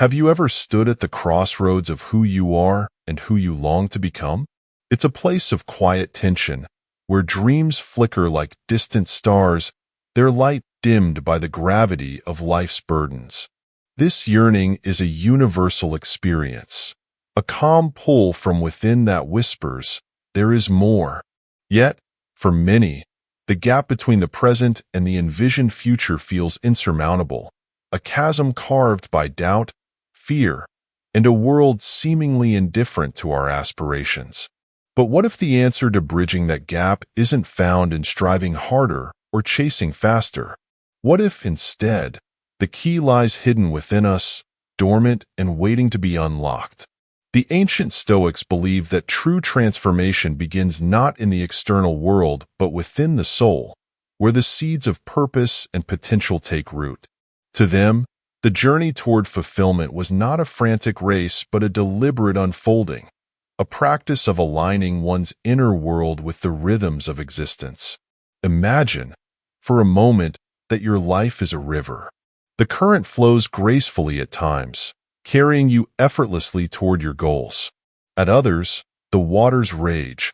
Have you ever stood at the crossroads of who you are and who you long to become? It's a place of quiet tension, where dreams flicker like distant stars, their light dimmed by the gravity of life's burdens. This yearning is a universal experience, a calm pull from within that whispers, "There is more." Yet, for many, the gap between the present and the envisioned future feels insurmountable, a chasm carved by doubt, fear, and a world seemingly indifferent to our aspirations. But what if the answer to bridging that gap isn't found in striving harder or chasing faster? What if, instead, the key lies hidden within us, dormant and waiting to be unlocked? The ancient Stoics believed that true transformation begins not in the external world but within the soul, where the seeds of purpose and potential take root. To them, the journey toward fulfillment was not a frantic race but a deliberate unfolding, a practice of aligning one's inner world with the rhythms of existence. Imagine, for a moment, that your life is a river. The current flows gracefully at times, carrying you effortlessly toward your goals. At others, the waters rage,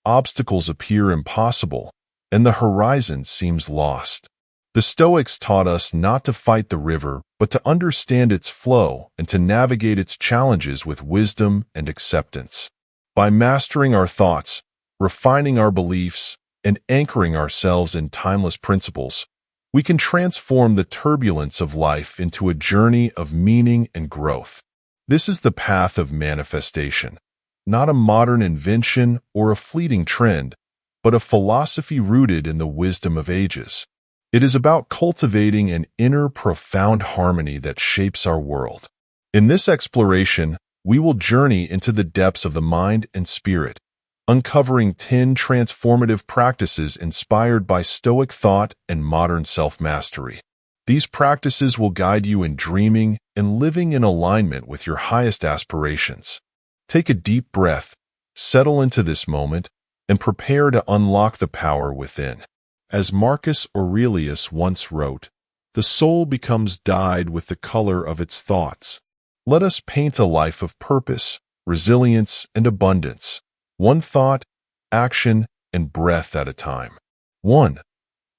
obstacles appear impossible, and the horizon seems lost. The Stoics taught us not to fight the river, but to understand its flow and to navigate its challenges with wisdom and acceptance. By mastering our thoughts, refining our beliefs, and anchoring ourselves in timeless principles, we can transform the turbulence of life into a journey of meaning and growth. This is the path of manifestation, not a modern invention or a fleeting trend, but a philosophy rooted in the wisdom of ages. It is about cultivating an inner profound harmony that shapes our world. In this exploration, we will journey into the depths of the mind and spirit, uncovering 10 transformative practices inspired by Stoic thought and modern self-mastery. These practices will guide you in dreaming and living in alignment with your highest aspirations. Take a deep breath, settle into this moment, and prepare to unlock the power within. As Marcus Aurelius once wrote, "The soul becomes dyed with the color of its thoughts." Let us paint a life of purpose, resilience, and abundance, one thought, action, and breath at a time. 1.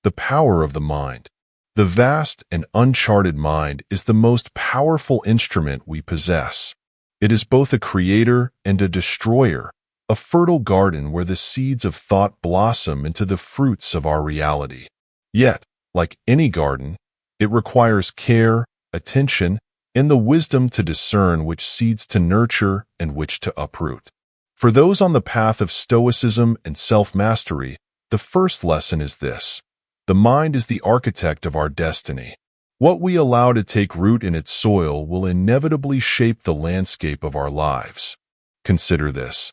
The power of the mind. The vast and uncharted mind is the most powerful instrument we possess. It is both a creator and a destroyer, a fertile garden where the seeds of thought blossom into the fruits of our reality. Yet, like any garden, it requires care, attention, and the wisdom to discern which seeds to nurture and which to uproot. For those on the path of Stoicism and self-mastery, the first lesson is this: the mind is the architect of our destiny. What we allow to take root in its soil will inevitably shape the landscape of our lives. Consider this.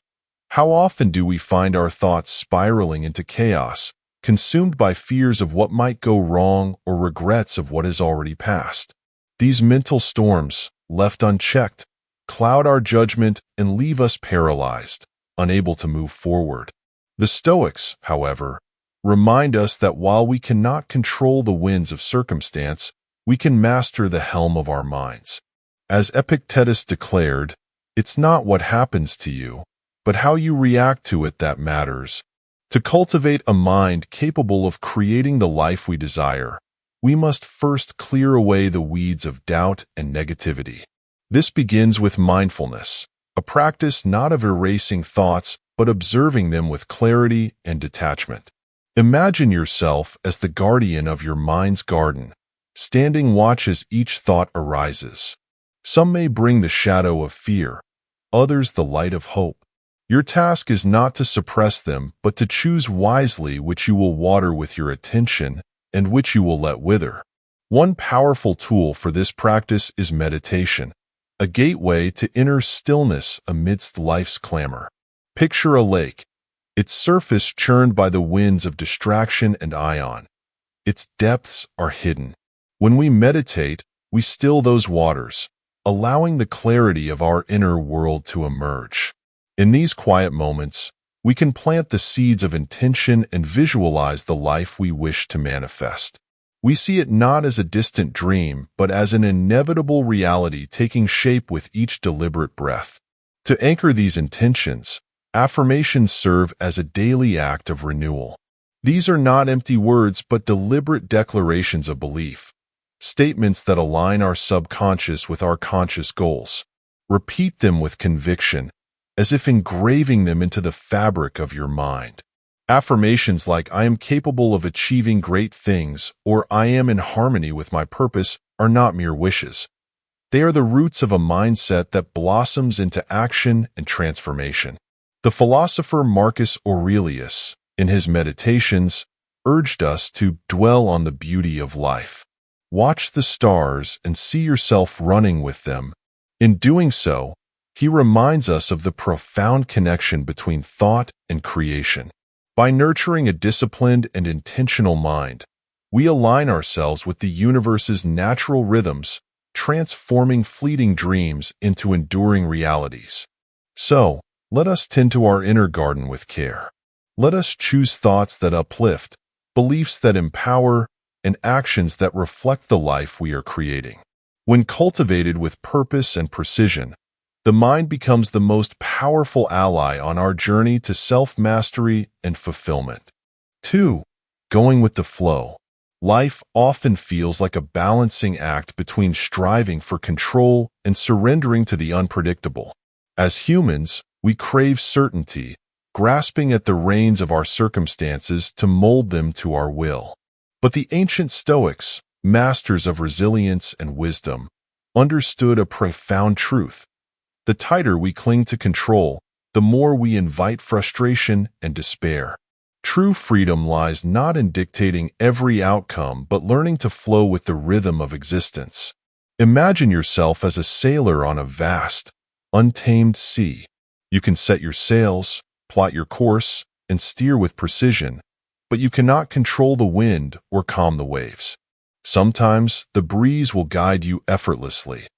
How often do we find our thoughts spiraling into chaos, consumed by fears of what might go wrong or regrets of what has already passed? These mental storms, left unchecked, cloud our judgment and leave us paralyzed, unable to move forward. The Stoics, however, remind us that while we cannot control the winds of circumstance, we can master the helm of our minds. As Epictetus declared, "It's not what happens to you, but how you react to it that matters." To cultivate a mind capable of creating the life we desire, we must first clear away the weeds of doubt and negativity. This begins with mindfulness, a practice not of erasing thoughts, but observing them with clarity and detachment. Imagine yourself as the guardian of your mind's garden, standing watch as each thought arises. Some may bring the shadow of fear, others the light of hope. Your task is not to suppress them, but to choose wisely which you will water with your attention and which you will let wither. One powerful tool for this practice is meditation, a gateway to inner stillness amidst life's clamor. Picture a lake, its surface churned by the winds of distraction and ion. Its depths are hidden. When we meditate, we still those waters, allowing the clarity of our inner world to emerge. In these quiet moments, we can plant the seeds of intention and visualize the life we wish to manifest. We see it not as a distant dream, but as an inevitable reality taking shape with each deliberate breath. To anchor these intentions, affirmations serve as a daily act of renewal. These are not empty words, but deliberate declarations of belief, statements that align our subconscious with our conscious goals. Repeat them with conviction, as if engraving them into the fabric of your mind. Affirmations like "I am capable of achieving great things" or "I am in harmony with my purpose" are not mere wishes. They are the roots of a mindset that blossoms into action and transformation. The philosopher Marcus Aurelius, in his Meditations, urged us to dwell on the beauty of life. Watch the stars and see yourself running with them. In doing so, he reminds us of the profound connection between thought and creation. By nurturing a disciplined and intentional mind, we align ourselves with the universe's natural rhythms, transforming fleeting dreams into enduring realities. So, let us tend to our inner garden with care. Let us choose thoughts that uplift, beliefs that empower, and actions that reflect the life we are creating. When cultivated with purpose and precision, the mind becomes the most powerful ally on our journey to self-mastery and fulfillment. 2. Going with the flow. Life often feels like a balancing act between striving for control and surrendering to the unpredictable. As humans, we crave certainty, grasping at the reins of our circumstances to mold them to our will. But the ancient Stoics, masters of resilience and wisdom, understood a profound truth. The tighter we cling to control, the more we invite frustration and despair. True freedom lies not in dictating every outcome, but learning to flow with the rhythm of existence. Imagine yourself as a sailor on a vast, untamed sea. You can set your sails, plot your course, and steer with precision, but you cannot control the wind or calm the waves. Sometimes the breeze will guide you effortlessly.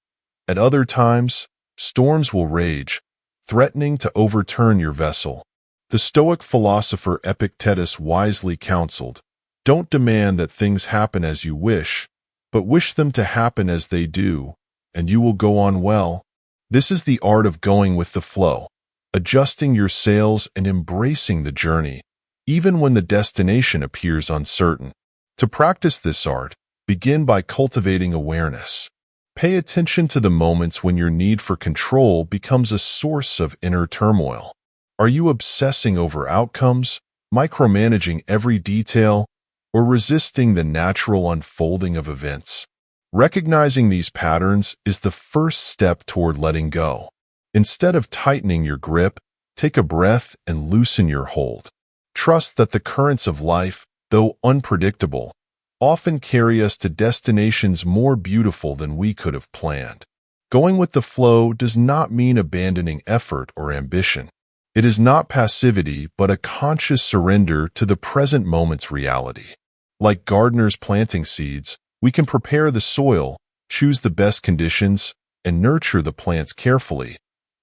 At other times, storms will rage, threatening to overturn your vessel. The Stoic philosopher Epictetus wisely counseled, "Don't demand that things happen as you wish, but wish them to happen as they do, and you will go on well." This is the art of going with the flow, adjusting your sails and embracing the journey, even when the destination appears uncertain. To practice this art, begin by cultivating awareness. Pay attention to the moments when your need for control becomes a source of inner turmoil. Are you obsessing over outcomes, micromanaging every detail, or resisting the natural unfolding of events? Recognizing these patterns is the first step toward letting go. Instead of tightening your grip, take a breath and loosen your hold. Trust that the currents of life, though unpredictable, often carry us to destinations more beautiful than we could have planned. Going with the flow does not mean abandoning effort or ambition. It is not passivity, but a conscious surrender to the present moment's reality. Like gardeners planting seeds, we can prepare the soil, choose the best conditions, and nurture the plants carefully,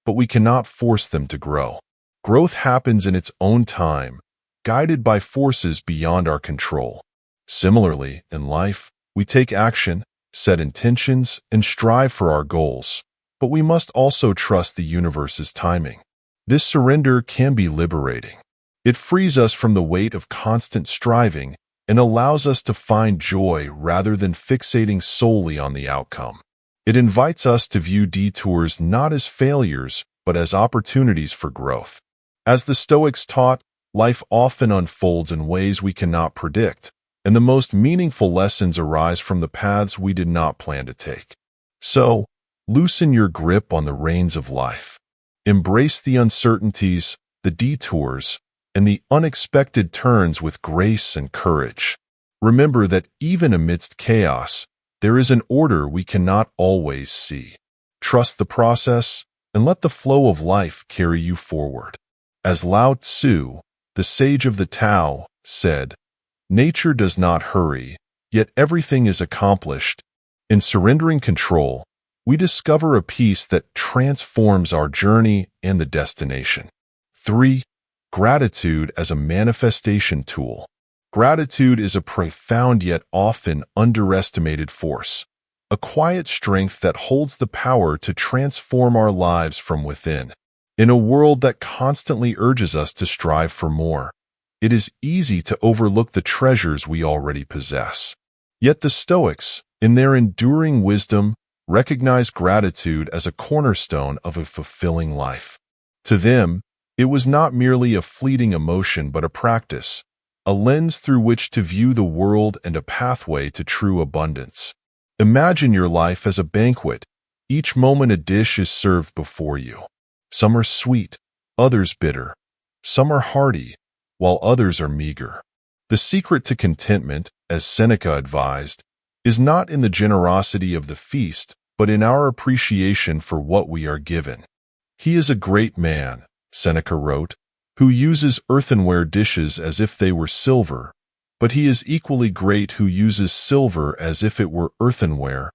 but we cannot force them to grow. Growth happens in its own time, guided by forces beyond our control. Similarly, in life, we take action, set intentions, and strive for our goals, but we must also trust the universe's timing. This surrender can be liberating. It frees us from the weight of constant striving and allows us to find joy rather than fixating solely on the outcome. It invites us to view detours not as failures, but as opportunities for growth. As the Stoics taught, life often unfolds in ways we cannot predict, and the most meaningful lessons arise from the paths we did not plan to take. So, loosen your grip on the reins of life. Embrace the uncertainties, the detours, and the unexpected turns with grace and courage. Remember that even amidst chaos, there is an order we cannot always see. Trust the process and let the flow of life carry you forward. As Lao Tzu, the sage of the Tao, said, "Nature does not hurry, yet everything is accomplished." In surrendering control, we discover a peace that transforms our journey and the destination. 3. Gratitude as a manifestation tool. Gratitude is a profound yet often underestimated force, a quiet strength that holds the power to transform our lives from within. In a world that constantly urges us to strive for more, it is easy to overlook the treasures we already possess. Yet the Stoics, in their enduring wisdom, recognize gratitude as a cornerstone of a fulfilling life. To them, it was not merely a fleeting emotion but a practice, a lens through which to view the world and a pathway to true abundance. Imagine your life as a banquet. Each moment a dish is served before you. Some are sweet, others bitter. Some are hearty, while others are meager. The secret to contentment, as Seneca advised, is not in the generosity of the feast, but in our appreciation for what we are given. He is a great man, Seneca wrote, who uses earthenware dishes as if they were silver, but he is equally great who uses silver as if it were earthenware.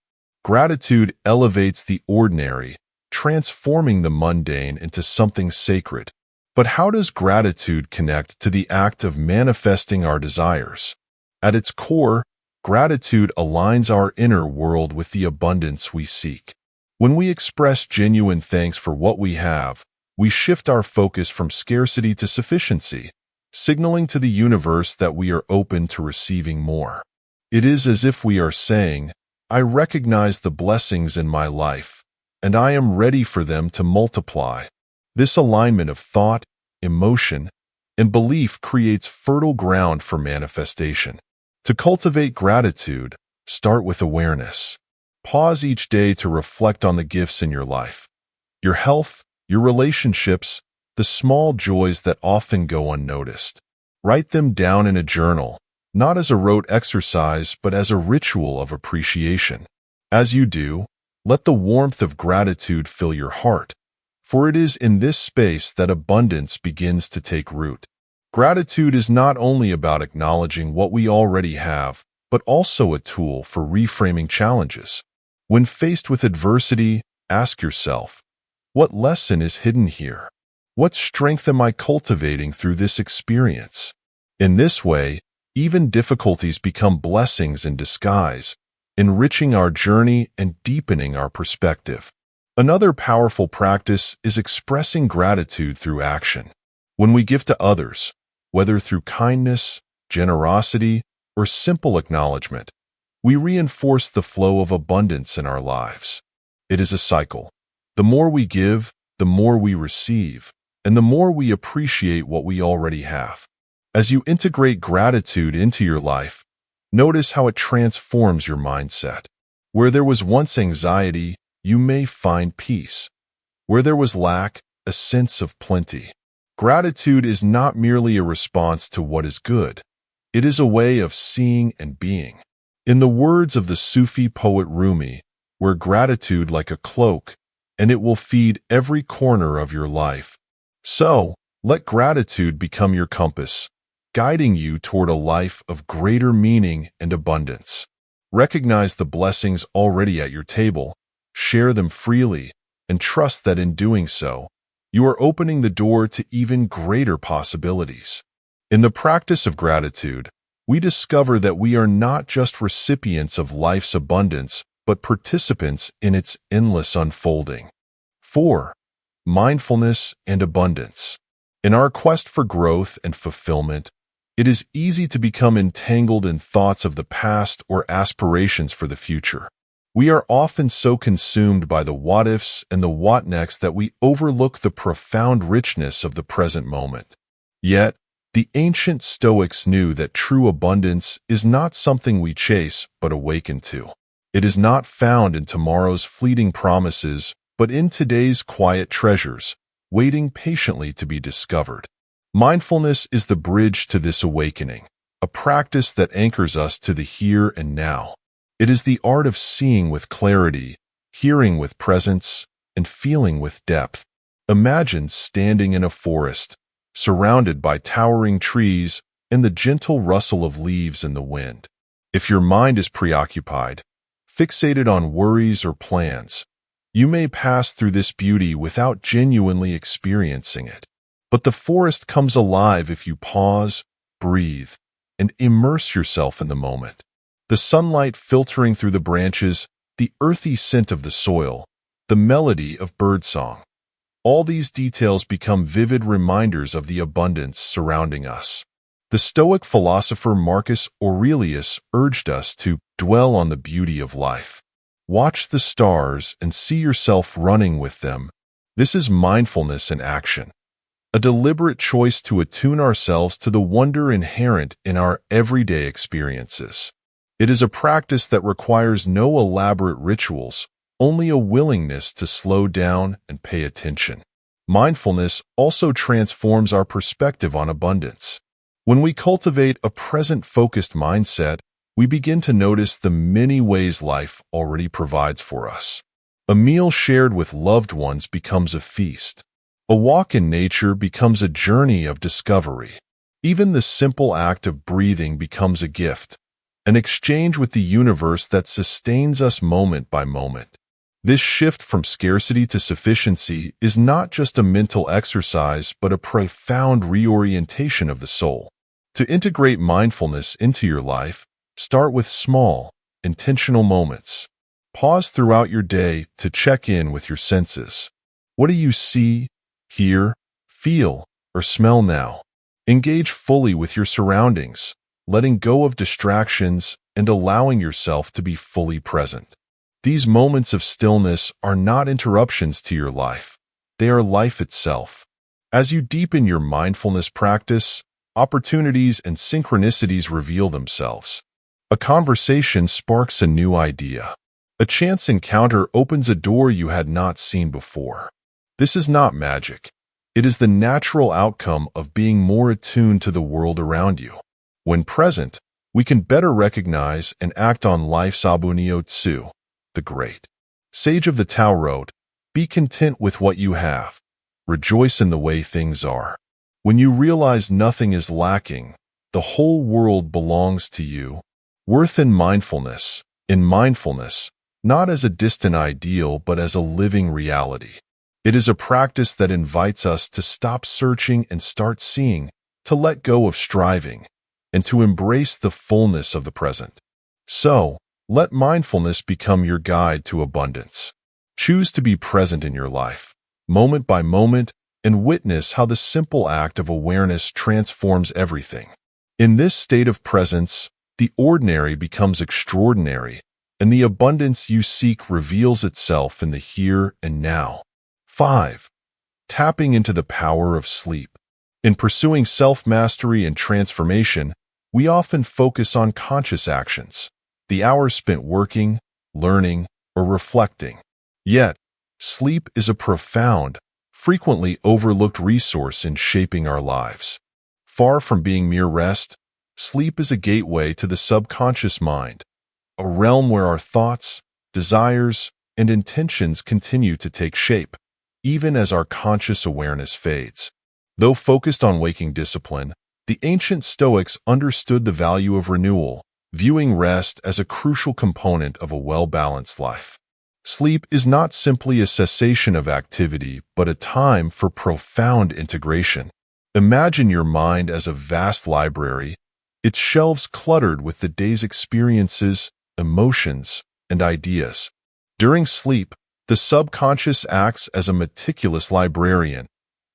Gratitude elevates the ordinary, transforming the mundane into something sacred. But how does gratitude connect to the act of manifesting our desires? At its core, gratitude aligns our inner world with the abundance we seek. When we express genuine thanks for what we have, we shift our focus from scarcity to sufficiency, signaling to the universe that we are open to receiving more. It is as if we are saying, "I recognize the blessings in my life, and I am ready for them to multiply." This alignment of thought, emotion, and belief creates fertile ground for manifestation. To cultivate gratitude, start with awareness. Pause each day to reflect on the gifts in your life, your health, your relationships, the small joys that often go unnoticed. Write them down in a journal, not as a rote exercise, but as a ritual of appreciation. As you do, let the warmth of gratitude fill your heart, for it is in this space that abundance begins to take root. Gratitude is not only about acknowledging what we already have, but also a tool for reframing challenges. When faced with adversity, ask yourself, what lesson is hidden here? What strength am I cultivating through this experience? In this way, even difficulties become blessings in disguise, enriching our journey and deepening our perspective. Another powerful practice is expressing gratitude through action. When we give to others, whether through kindness, generosity, or simple acknowledgement, we reinforce the flow of abundance in our lives. It is a cycle. The more we give, the more we receive, and the more we appreciate what we already have. As you integrate gratitude into your life, notice how it transforms your mindset. Where there was once anxiety, you may find peace. Where there was lack, a sense of plenty. Gratitude is not merely a response to what is good. It is a way of seeing and being. In the words of the Sufi poet Rumi, wear gratitude like a cloak, and it will feed every corner of your life. So, let gratitude become your compass, guiding you toward a life of greater meaning and abundance. Recognize the blessings already at your table, share them freely, and trust that in doing so, you are opening the door to even greater possibilities. In the practice of gratitude, we discover that we are not just recipients of life's abundance, but participants in its endless unfolding. 4. Mindfulness and abundance. In our quest for growth and fulfillment, it is easy to become entangled in thoughts of the past or aspirations for the future. We are often so consumed by the what-ifs and the what-next that we overlook the profound richness of the present moment. Yet, the ancient Stoics knew that true abundance is not something we chase but awaken to. It is not found in tomorrow's fleeting promises, but in today's quiet treasures, waiting patiently to be discovered. Mindfulness is the bridge to this awakening, a practice that anchors us to the here and now. It is the art of seeing with clarity, hearing with presence, and feeling with depth. Imagine standing in a forest, surrounded by towering trees and the gentle rustle of leaves in the wind. If your mind is preoccupied, fixated on worries or plans, you may pass through this beauty without genuinely experiencing it. But the forest comes alive if you pause, breathe, and immerse yourself in the moment. The sunlight filtering through the branches, the earthy scent of the soil, the melody of birdsong. All these details become vivid reminders of the abundance surrounding us. The Stoic philosopher Marcus Aurelius urged us to dwell on the beauty of life. Watch the stars and see yourself running with them. This is mindfulness in action, a deliberate choice to attune ourselves to the wonder inherent in our everyday experiences. It is a practice that requires no elaborate rituals, only a willingness to slow down and pay attention. Mindfulness also transforms our perspective on abundance. When we cultivate a present-focused mindset, we begin to notice the many ways life already provides for us. A meal shared with loved ones becomes a feast. A walk in nature becomes a journey of discovery. Even the simple act of breathing becomes a gift, an exchange with the universe that sustains us moment by moment. This shift from scarcity to sufficiency is not just a mental exercise but a profound reorientation of the soul. To integrate mindfulness into your life, start with small, intentional moments. Pause throughout your day to check in with your senses. What do you see, hear, feel, or smell now? Engage fully with your surroundings, letting go of distractions and allowing yourself to be fully present. These moments of stillness are not interruptions to your life. They are life itself. As you deepen your mindfulness practice, opportunities and synchronicities reveal themselves. A conversation sparks a new idea. A chance encounter opens a door you had not seen before. This is not magic. It is the natural outcome of being more attuned to the world around you. When present, we can better recognize and act on life's Abunio Tzu, the Great Sage of the Tao wrote, "Be content with what you have. Rejoice in the way things are." When you realize nothing is lacking, the whole world belongs to you. Worth in mindfulness, not as a distant ideal but as a living reality. It is a practice that invites us to stop searching and start seeing, to let go of striving, and to embrace the fullness of the present. So, let mindfulness become your guide to abundance. Choose to be present in your life, moment by moment, and witness how the simple act of awareness transforms everything. In this state of presence, the ordinary becomes extraordinary, and the abundance you seek reveals itself in the here and now. 5. Tapping into the power of sleep. In pursuing self-mastery and transformation, we often focus on conscious actions, the hours spent working, learning, or reflecting. Yet, sleep is a profound, frequently overlooked resource in shaping our lives. Far from being mere rest, sleep is a gateway to the subconscious mind, a realm where our thoughts, desires, and intentions continue to take shape, even as our conscious awareness fades. Though focused on waking discipline, the ancient Stoics understood the value of renewal, viewing rest as a crucial component of a well-balanced life. Sleep is not simply a cessation of activity, but a time for profound integration. Imagine your mind as a vast library, its shelves cluttered with the day's experiences, emotions, and ideas. During sleep, the subconscious acts as a meticulous librarian,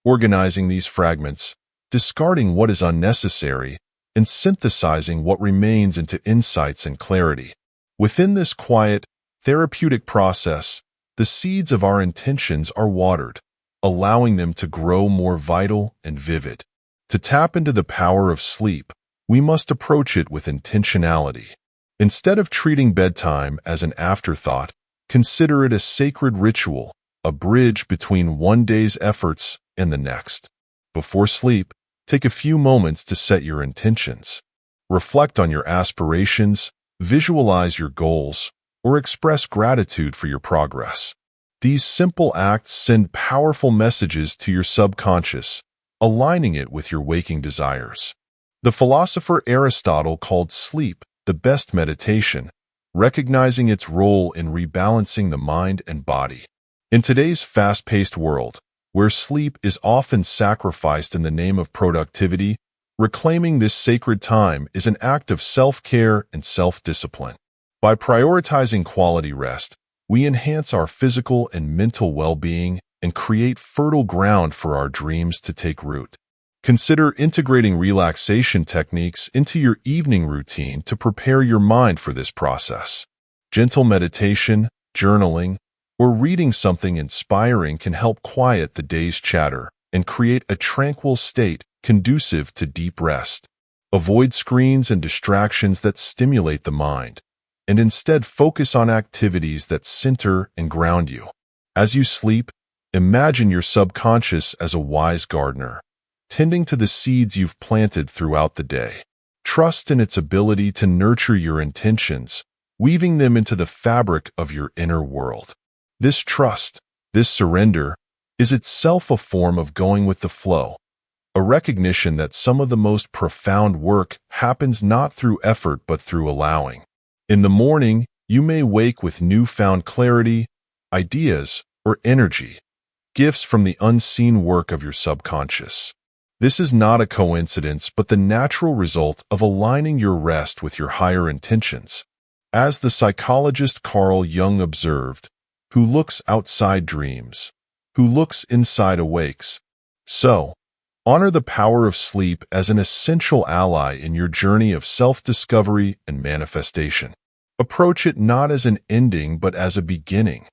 organizing these fragments, discarding what is unnecessary, and synthesizing what remains into insights and clarity. Within this quiet, therapeutic process, the seeds of our intentions are watered, allowing them to grow more vital and vivid. To tap into the power of sleep, we must approach it with intentionality. Instead of treating bedtime as an afterthought, consider it a sacred ritual, a bridge between one day's efforts and the next. Before sleep, take a few moments to set your intentions. Reflect on your aspirations, visualize your goals, or express gratitude for your progress. These simple acts send powerful messages to your subconscious, aligning it with your waking desires. The philosopher Aristotle called sleep the best meditation, recognizing its role in rebalancing the mind and body. In today's fast-paced world, where sleep is often sacrificed in the name of productivity, Reclaiming this sacred time is an act of self-care and self-discipline. By prioritizing quality rest, we enhance our physical and mental well-being and create fertile ground for our dreams to take root. Consider integrating relaxation techniques into your evening routine to prepare your mind for this process. Gentle meditation, journaling, or reading something inspiring can help quiet the day's chatter and create a tranquil state conducive to deep rest. Avoid screens and distractions that stimulate the mind, and instead focus on activities that center and ground you. As you sleep, imagine your subconscious as a wise gardener, tending to the seeds you've planted throughout the day. Trust in its ability to nurture your intentions, weaving them into the fabric of your inner world. This trust, this surrender, is itself a form of going with the flow, a recognition that some of the most profound work happens not through effort but through allowing. In the morning, you may wake with newfound clarity, ideas, or energy, gifts from the unseen work of your subconscious. This is not a coincidence but the natural result of aligning your rest with your higher intentions. As the psychologist Carl Jung observed, who looks outside dreams, who looks inside awakes. So, honor the power of sleep as an essential ally in your journey of self-discovery and manifestation. Approach it not as an ending but as a beginning,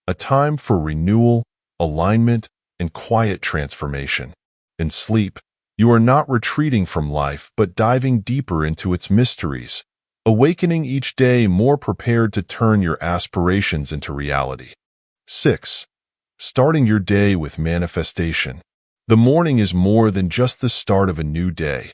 a time for renewal, alignment, and quiet transformation. In sleep, you are not retreating from life but diving deeper into its mysteries, awakening each day more prepared to turn your aspirations into reality. 6. Starting your day with manifestation. The morning is more than just the start of a new day.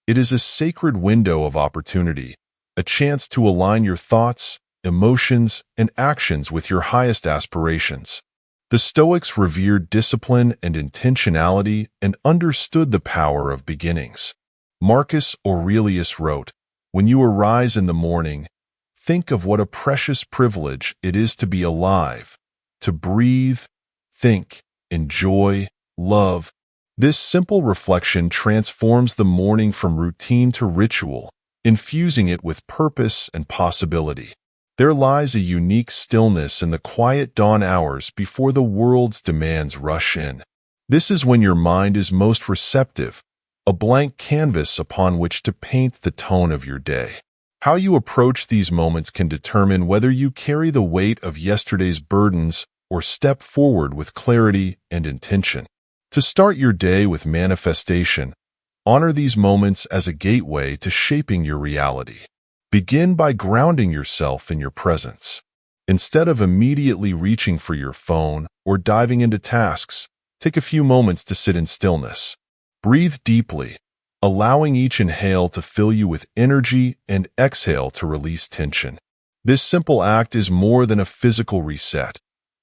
It is a sacred window of opportunity, a chance to align your thoughts, emotions, and actions with your highest aspirations. The Stoics revered discipline and intentionality and understood the power of beginnings. Marcus Aurelius wrote, "When you arise in the morning, think of what a precious privilege it is to be alive, to breathe, think, enjoy, love." This simple reflection transforms the morning from routine to ritual, infusing it with purpose and possibility. There lies a unique stillness in the quiet dawn hours before the world's demands rush in. This is when your mind is most receptive, a blank canvas upon which to paint the tone of your day. How you approach these moments can determine whether you carry the weight of yesterday's burdens or step forward with clarity and intention. To start your day with manifestation, honor these moments as a gateway to shaping your reality. Begin by grounding yourself in your presence. Instead of immediately reaching for your phone or diving into tasks, take a few moments to sit in stillness. Breathe deeply, allowing each inhale to fill you with energy and exhale to release tension. This simple act is more than a physical reset.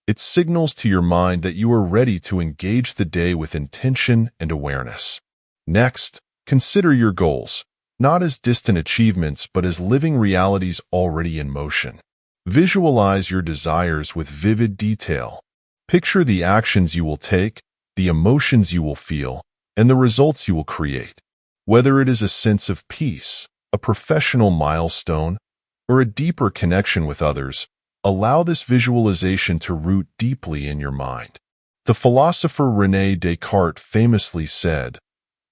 It signals to your mind that you are ready to engage the day with intention and awareness. Next, consider your goals, not as distant achievements but as living realities already in motion. Visualize your desires with vivid detail. Picture the actions you will take, the emotions you will feel, and the results you will create. Whether it is a sense of peace, a professional milestone, or a deeper connection with others, allow this visualization to root deeply in your mind. The philosopher René Descartes famously said,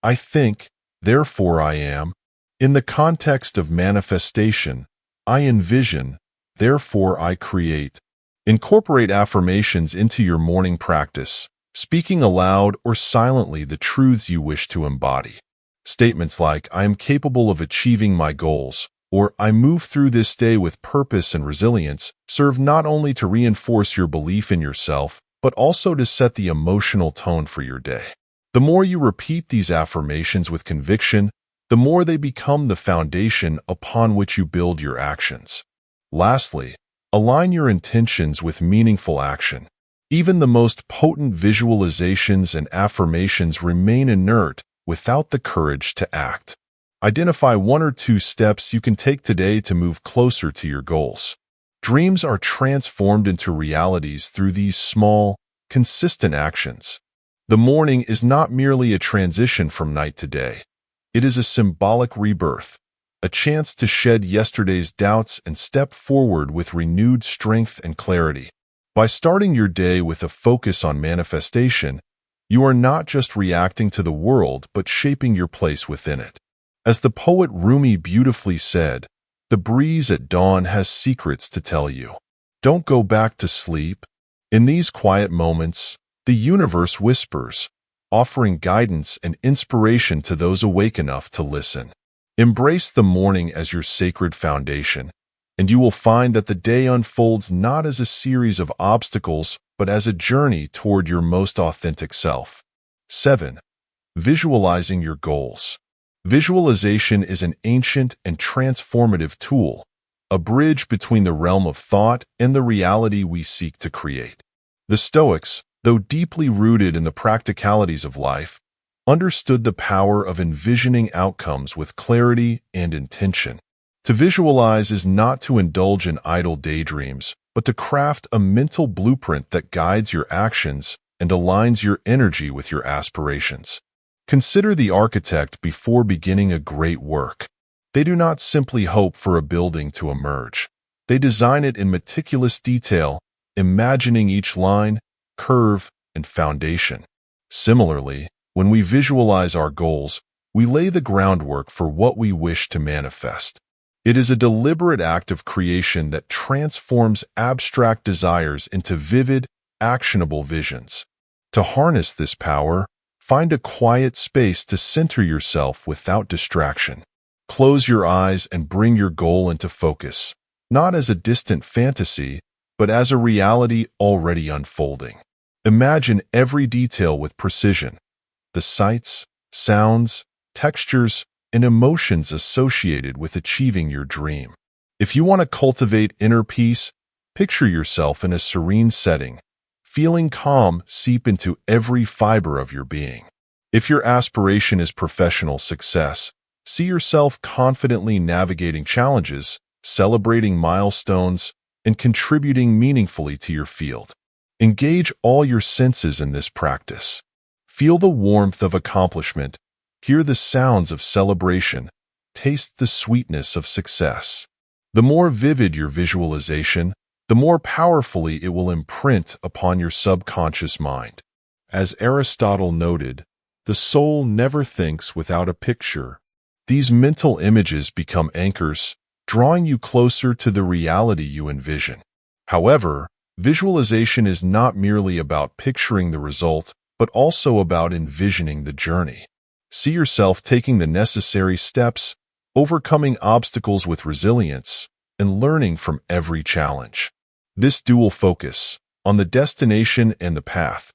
"I think, therefore I am." In the context of manifestation, I envision, therefore I create. Incorporate affirmations into your morning practice, speaking aloud or silently the truths you wish to embody. Statements like, "I am capable of achieving my goals," or "I move through this day with purpose and resilience," serve not only to reinforce your belief in yourself, but also to set the emotional tone for your day. The more you repeat these affirmations with conviction, the more they become the foundation upon which you build your actions. Lastly, align your intentions with meaningful action. Even the most potent visualizations and affirmations remain inert without the courage to act. Identify 1 or 2 steps you can take today to move closer to your goals. Dreams are transformed into realities through these small, consistent actions. The morning is not merely a transition from night to day. It is a symbolic rebirth, a chance to shed yesterday's doubts and step forward with renewed strength and clarity. By starting your day with a focus on manifestation, you are not just reacting to the world but shaping your place within it. As the poet Rumi beautifully said, "The breeze at dawn has secrets to tell you. Don't go back to sleep." In these quiet moments, the universe whispers, offering guidance and inspiration to those awake enough to listen. Embrace the morning as your sacred foundation, and you will find that the day unfolds not as a series of obstacles, but as a journey toward your most authentic self. 7. Visualizing your goals. Visualization is an ancient and transformative tool, a bridge between the realm of thought and the reality we seek to create. The Stoics, though deeply rooted in the practicalities of life, understood the power of envisioning outcomes with clarity and intention. To visualize is not to indulge in idle daydreams, but to craft a mental blueprint that guides your actions and aligns your energy with your aspirations. Consider the architect before beginning a great work. They do not simply hope for a building to emerge. They design it in meticulous detail, imagining each line, curve, and foundation. Similarly, when we visualize our goals, we lay the groundwork for what we wish to manifest. It is a deliberate act of creation that transforms abstract desires into vivid, actionable visions. To harness this power, find a quiet space to center yourself without distraction. Close your eyes and bring your goal into focus, not as a distant fantasy, but as a reality already unfolding. Imagine every detail with precision, the sights, sounds, textures, and emotions associated with achieving your dream. If you want to cultivate inner peace, picture yourself in a serene setting, feeling calm seep into every fiber of your being. If your aspiration is professional success, see yourself confidently navigating challenges, celebrating milestones, and contributing meaningfully to your field. Engage all your senses in this practice. Feel the warmth of accomplishment, hear the sounds of celebration, taste the sweetness of success. The more vivid your visualization, the more powerfully it will imprint upon your subconscious mind. As Aristotle noted, the soul never thinks without a picture. These mental images become anchors, drawing you closer to the reality you envision. However, visualization is not merely about picturing the result, but also about envisioning the journey. See yourself taking the necessary steps, overcoming obstacles with resilience, and learning from every challenge. This dual focus, on the destination and the path,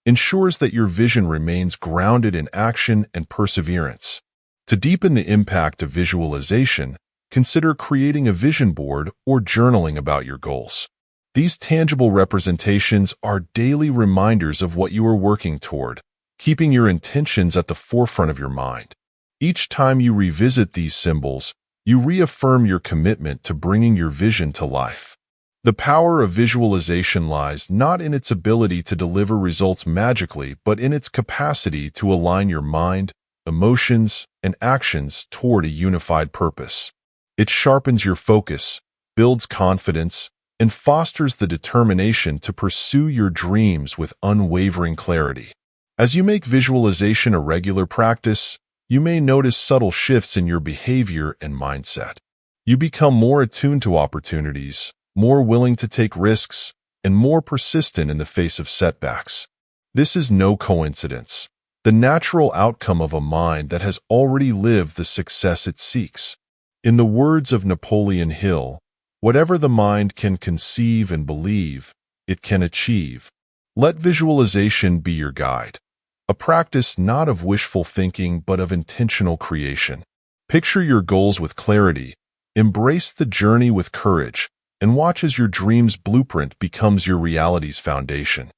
ensures that your vision remains grounded in action and perseverance. To deepen the impact of visualization, consider creating a vision board or journaling about your goals. These tangible representations are daily reminders of what you are working toward, keeping your intentions at the forefront of your mind. Each time you revisit these symbols, you reaffirm your commitment to bringing your vision to life. The power of visualization lies not in its ability to deliver results magically, but in its capacity to align your mind, emotions, and actions toward a unified purpose. It sharpens your focus, builds confidence, and fosters the determination to pursue your dreams with unwavering clarity. As you make visualization a regular practice, you may notice subtle shifts in your behavior and mindset. You become more attuned to opportunities, more willing to take risks, and more persistent in the face of setbacks. This is no coincidence, the natural outcome of a mind that has already lived the success it seeks. In the words of Napoleon Hill, whatever the mind can conceive and believe, it can achieve. Let visualization be your guide, a practice not of wishful thinking but of intentional creation. Picture your goals with clarity, embrace the journey with courage, and watch as your dream's blueprint becomes your reality's foundation.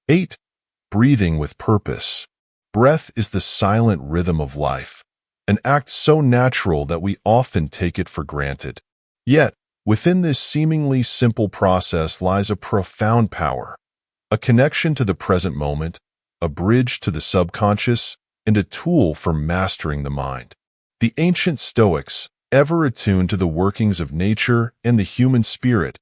8. Breathing with purpose. Breath is the silent rhythm of life, an act so natural that we often take it for granted. Yet, within this seemingly simple process lies a profound power, a connection to the present moment, a bridge to the subconscious, and a tool for mastering the mind. The ancient Stoics, ever attuned to the workings of nature and the human spirit,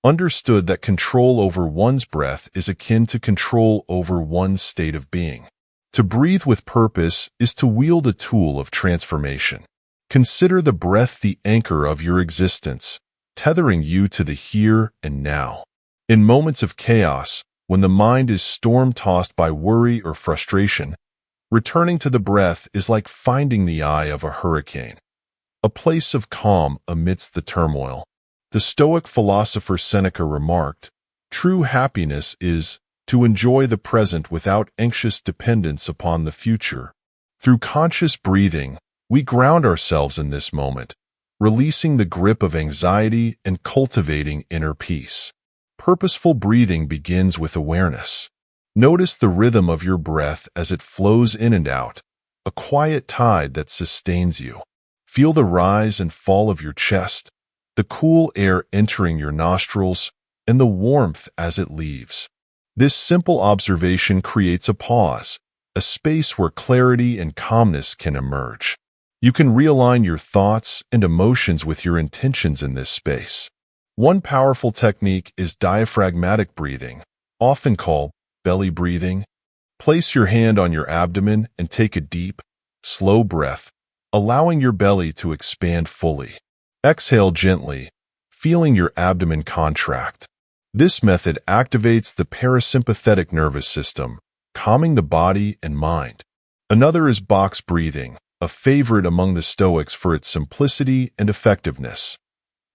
understood that control over one's breath is akin to control over one's state of being. To breathe with purpose is to wield a tool of transformation. Consider the breath the anchor of your existence, tethering you to the here and now. In moments of chaos, when the mind is storm-tossed by worry or frustration, returning to the breath is like finding the eye of a hurricane, a place of calm amidst the turmoil. The Stoic philosopher Seneca remarked, "True happiness is to enjoy the present without anxious dependence upon the future." Through conscious breathing, we ground ourselves in this moment, releasing the grip of anxiety and cultivating inner peace. Purposeful breathing begins with awareness. Notice the rhythm of your breath as it flows in and out, a quiet tide that sustains you. Feel the rise and fall of your chest, the cool air entering your nostrils, and the warmth as it leaves. This simple observation creates a pause, a space where clarity and calmness can emerge. You can realign your thoughts and emotions with your intentions in this space. One powerful technique is diaphragmatic breathing, often called belly breathing. Place your hand on your abdomen and take a deep, slow breath, allowing your belly to expand fully. Exhale gently, feeling your abdomen contract. This method activates the parasympathetic nervous system, calming the body and mind. Another is box breathing, a favorite among the Stoics for its simplicity and effectiveness.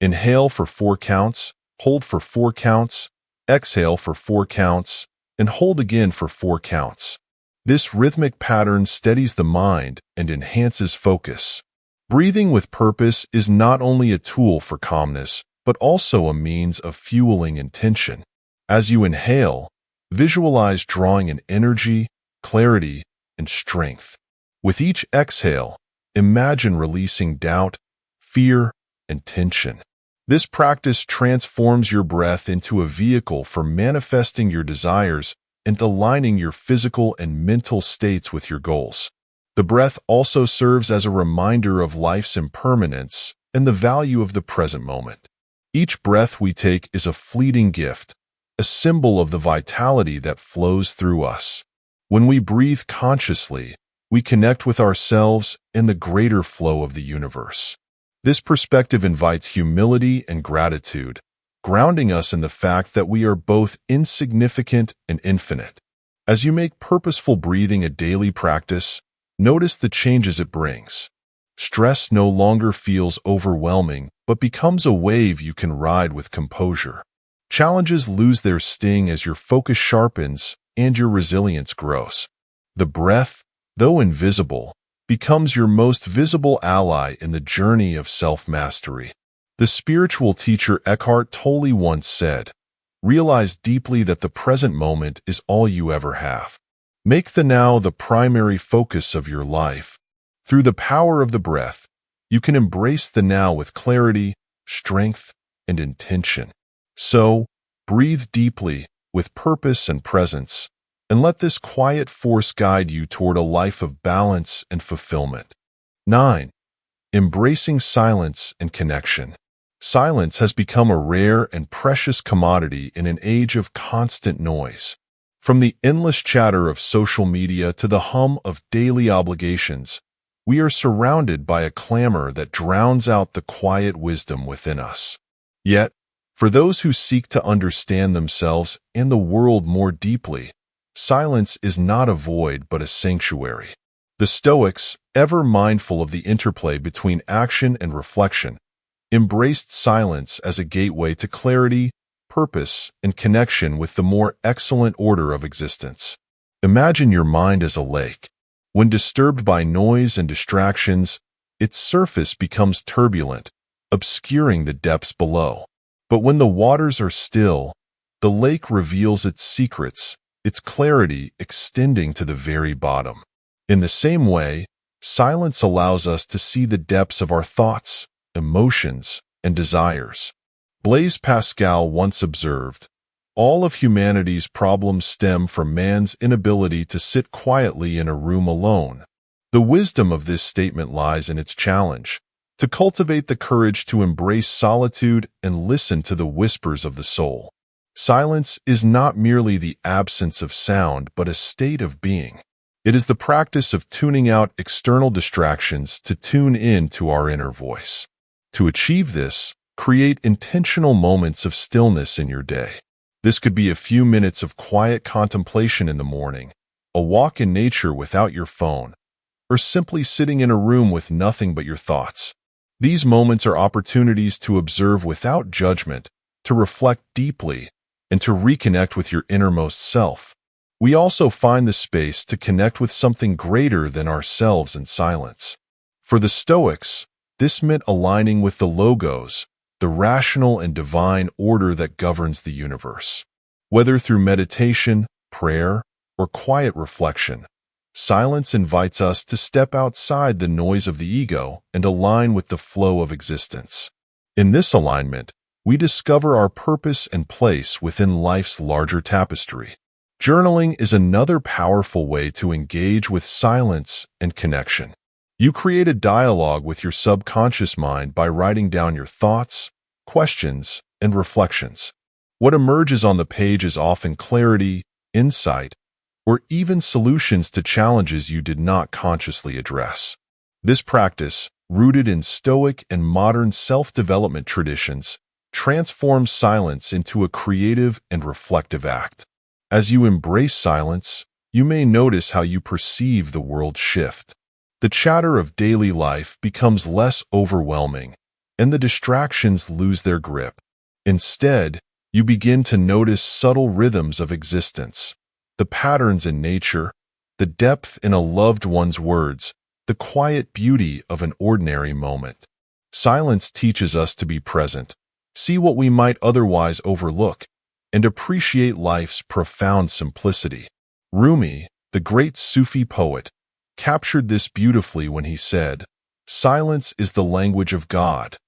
Inhale for 4 counts, hold for 4 counts, exhale for 4 counts, and hold again for 4 counts. This rhythmic pattern steadies the mind and enhances focus. Breathing with purpose is not only a tool for calmness, but also a means of fueling intention. As you inhale, visualize drawing in energy, clarity, and strength. With each exhale, imagine releasing doubt, fear, and tension. This practice transforms your breath into a vehicle for manifesting your desires and aligning your physical and mental states with your goals. The breath also serves as a reminder of life's impermanence and the value of the present moment. Each breath we take is a fleeting gift, a symbol of the vitality that flows through us. When we breathe consciously, we connect with ourselves and the greater flow of the universe. This perspective invites humility and gratitude, grounding us in the fact that we are both insignificant and infinite. As you make purposeful breathing a daily practice, notice the changes it brings. Stress no longer feels overwhelming, but becomes a wave you can ride with composure. Challenges lose their sting as your focus sharpens and your resilience grows. The breath, though invisible, becomes your most visible ally in the journey of self-mastery. The spiritual teacher Eckhart Tolle once said, "Realize deeply that the present moment is all you ever have. Make the now the primary focus of your life." Through the power of the breath, you can embrace the now with clarity, strength, and intention. So, breathe deeply, with purpose and presence, and let this quiet force guide you toward a life of balance and fulfillment. 9. Embracing silence and connection. Silence has become a rare and precious commodity in an age of constant noise. From the endless chatter of social media to the hum of daily obligations, we are surrounded by a clamor that drowns out the quiet wisdom within us. Yet, for those who seek to understand themselves and the world more deeply, silence is not a void but a sanctuary. The Stoics, ever mindful of the interplay between action and reflection, embraced silence as a gateway to clarity, purpose, and connection with the more excellent order of existence. Imagine your mind as a lake. When disturbed by noise and distractions, its surface becomes turbulent, obscuring the depths below. But when the waters are still, the lake reveals its secrets, its clarity extending to the very bottom. In the same way, silence allows us to see the depths of our thoughts, emotions, and desires. Blaise Pascal once observed, "All of humanity's problems stem from man's inability to sit quietly in a room alone, The wisdom of this statement lies in its challenge, to cultivate the courage to embrace solitude and listen to the whispers of the soul. Silence is not merely the absence of sound, but a state of being. It is the practice of tuning out external distractions to tune in to our inner voice. To achieve this, create intentional moments of stillness in your day. This could be a few minutes of quiet contemplation in the morning, a walk in nature without your phone, or simply sitting in a room with nothing but your thoughts. These moments are opportunities to observe without judgment, to reflect deeply, and to reconnect with your innermost self. We also find the space to connect with something greater than ourselves in silence. For the Stoics, this meant aligning with the logos, the rational and divine order that governs the universe. Whether through meditation, prayer, or quiet reflection, silence invites us to step outside the noise of the ego and align with the flow of existence. In this alignment, we discover our purpose and place within life's larger tapestry. Journaling is another powerful way to engage with silence and connection. You create a dialogue with your subconscious mind by writing down your thoughts, questions, and reflections. What emerges on the page is often clarity, insight, or even solutions to challenges you did not consciously address. This practice, rooted in Stoic and modern self-development traditions, transforms silence into a creative and reflective act. As you embrace silence, you may notice how you perceive the world shift. The chatter of daily life becomes less overwhelming, and the distractions lose their grip. Instead, you begin to notice subtle rhythms of existence, the patterns in nature, the depth in a loved one's words, the quiet beauty of an ordinary moment. Silence teaches us to be present, see what we might otherwise overlook, and appreciate life's profound simplicity. Rumi, the great Sufi poet, captured this beautifully when he said, "Silence is the language of God.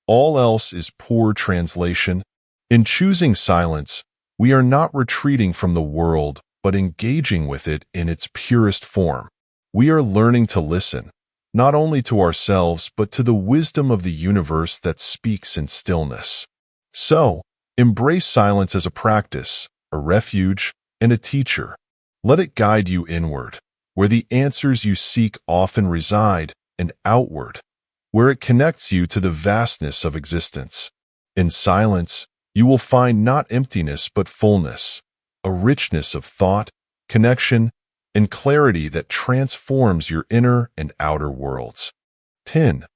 All else is poor translation." In choosing silence, we are not retreating from the world, but engaging with it in its purest form. We are learning to listen, not only to ourselves, but to the wisdom of the universe that speaks in stillness. So, embrace silence as a practice, a refuge, and a teacher. Let it guide you inward, where the answers you seek often reside, and outward, where it connects you to the vastness of existence. In silence, you will find not emptiness but fullness, a richness of thought, connection, and clarity that transforms your inner and outer worlds. 10.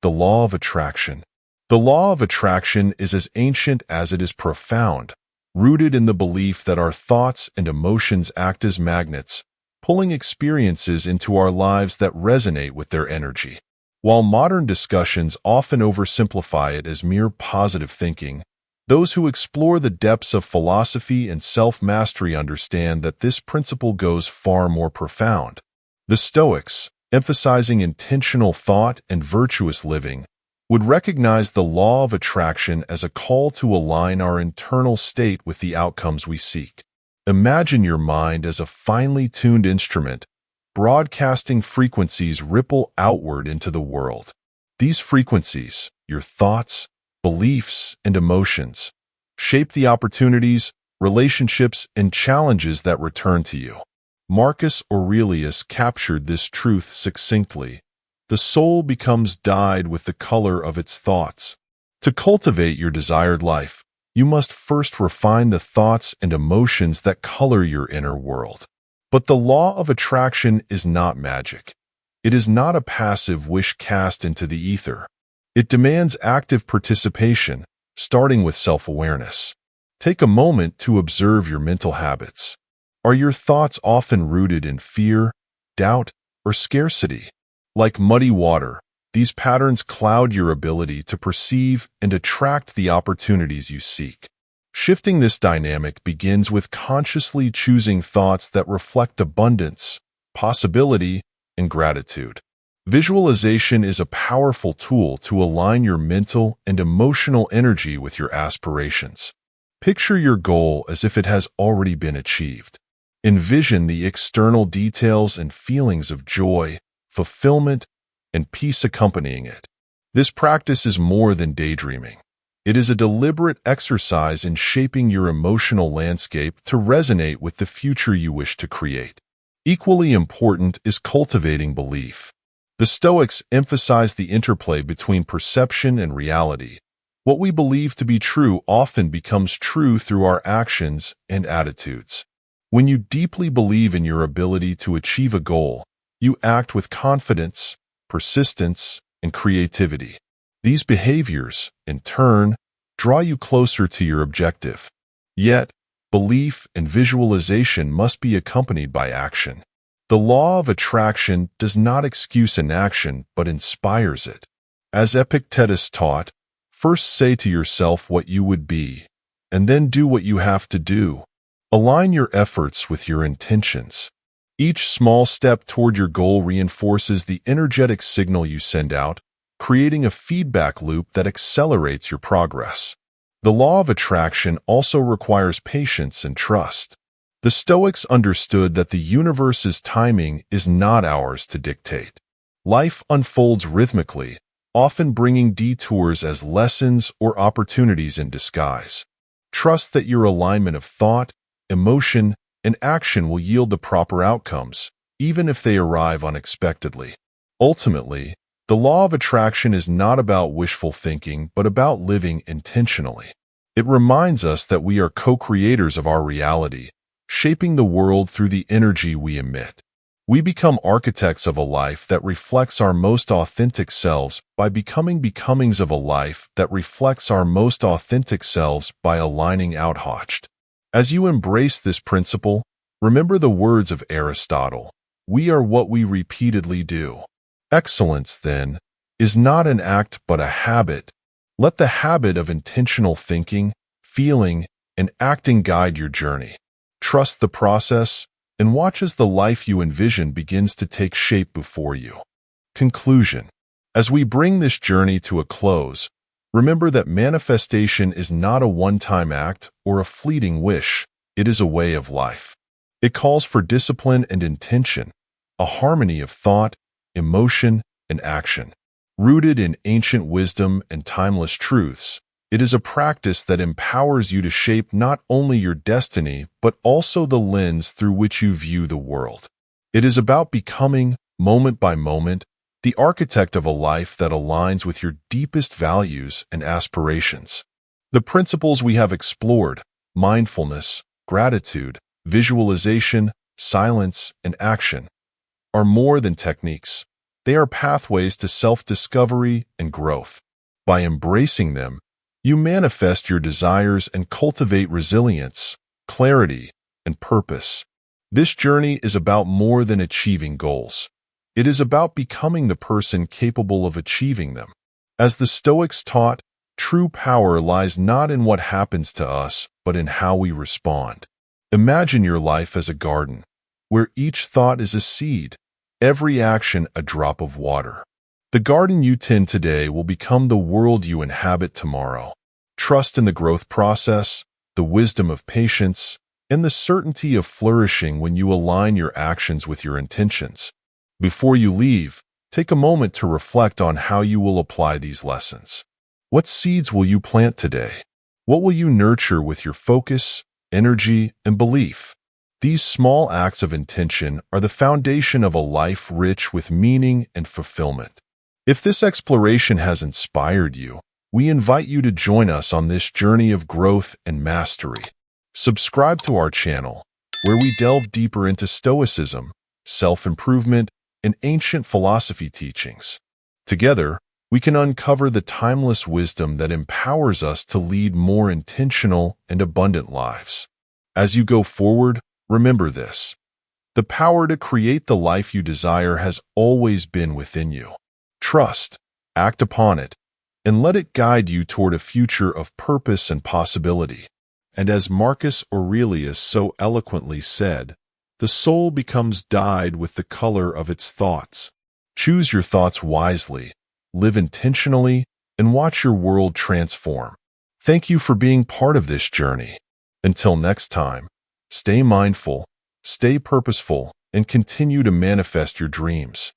The Law of Attraction. The law of attraction is as ancient as it is profound, rooted in the belief that our thoughts and emotions act as magnets, pulling experiences into our lives that resonate with their energy. While modern discussions often oversimplify it as mere positive thinking, those who explore the depths of philosophy and self-mastery understand that this principle goes far more profound. The Stoics, emphasizing intentional thought and virtuous living, would recognize the law of attraction as a call to align our internal state with the outcomes we seek. Imagine your mind as a finely tuned instrument, broadcasting frequencies ripple outward into the world. These frequencies, your thoughts, beliefs, and emotions, shape the opportunities, relationships, and challenges that return to you. Marcus Aurelius captured this truth succinctly. The soul becomes dyed with the color of its thoughts. To cultivate your desired life, you must first refine the thoughts and emotions that color your inner world. But the law of attraction is not magic. It is not a passive wish cast into the ether. It demands active participation, starting with self-awareness. Take a moment to observe your mental habits. Are your thoughts often rooted in fear, doubt, or scarcity? Like muddy water, these patterns cloud your ability to perceive and attract the opportunities you seek. Shifting this dynamic begins with consciously choosing thoughts that reflect abundance, possibility, and gratitude. Visualization is a powerful tool to align your mental and emotional energy with your aspirations. Picture your goal as if it has already been achieved. Envision the external details and feelings of joy, fulfillment, and peace accompanying it. This practice is more than daydreaming. It is a deliberate exercise in shaping your emotional landscape to resonate with the future you wish to create. Equally important is cultivating belief. The Stoics emphasize the interplay between perception and reality. What we believe to be true often becomes true through our actions and attitudes. When you deeply believe in your ability to achieve a goal, you act with confidence, persistence, and creativity. These behaviors, in turn, draw you closer to your objective. Yet, belief and visualization must be accompanied by action. The law of attraction does not excuse inaction but inspires it. As Epictetus taught, first say to yourself what you would be, and then do what you have to do. Align your efforts with your intentions. Each small step toward your goal reinforces the energetic signal you send out, creating a feedback loop that accelerates your progress. The law of attraction also requires patience and trust. The Stoics understood that the universe's timing is not ours to dictate. Life unfolds rhythmically, often bringing detours as lessons or opportunities in disguise. Trust that your alignment of thought, emotion, and action will yield the proper outcomes, even if they arrive unexpectedly. Ultimately, the law of attraction is not about wishful thinking, but about living intentionally. It reminds us that we are co-creators of our reality, shaping the world through the energy we emit. We become architects of a life that reflects our most authentic selves by becomings of a life that reflects our most authentic selves by aligning outhotched. As you embrace this principle, remember the words of Aristotle, "We are what we repeatedly do." Excellence, then, is not an act but a habit. Let the habit of intentional thinking, feeling, and acting guide your journey. Trust the process, and watch as the life you envision begins to take shape before you. Conclusion. As we bring this journey to a close, remember that manifestation is not a one-time act or a fleeting wish, it is a way of life. It calls for discipline and intention, a harmony of thought, emotion, and action. Rooted in ancient wisdom and timeless truths, it is a practice that empowers you to shape not only your destiny, but also the lens through which you view the world. It is about becoming, moment by moment, the architect of a life that aligns with your deepest values and aspirations. The principles we have explored, mindfulness, gratitude, visualization, silence, and action, are more than techniques. They are pathways to self-discovery and growth. By embracing them, you manifest your desires and cultivate resilience, clarity, and purpose. This journey is about more than achieving goals. It is about becoming the person capable of achieving them. As the Stoics taught, true power lies not in what happens to us, but in how we respond. Imagine your life as a garden, where each thought is a seed, every action a drop of water. The garden you tend today will become the world you inhabit tomorrow. Trust in the growth process, the wisdom of patience, and the certainty of flourishing when you align your actions with your intentions. Before you leave, take a moment to reflect on how you will apply these lessons. What seeds will you plant today? What will you nurture with your focus, energy, and belief? These small acts of intention are the foundation of a life rich with meaning and fulfillment. If this exploration has inspired you, we invite you to join us on this journey of growth and mastery. Subscribe to our channel, where we delve deeper into Stoicism, self-improvement, and ancient philosophy teachings. Together, we can uncover the timeless wisdom that empowers us to lead more intentional and abundant lives. As you go forward, remember this: the power to create the life you desire has always been within you. Trust, act upon it, and let it guide you toward a future of purpose and possibility. And as Marcus Aurelius so eloquently said, the soul becomes dyed with the color of its thoughts. Choose your thoughts wisely, live intentionally, and watch your world transform. Thank you for being part of this journey. Until next time, stay mindful, stay purposeful, and continue to manifest your dreams.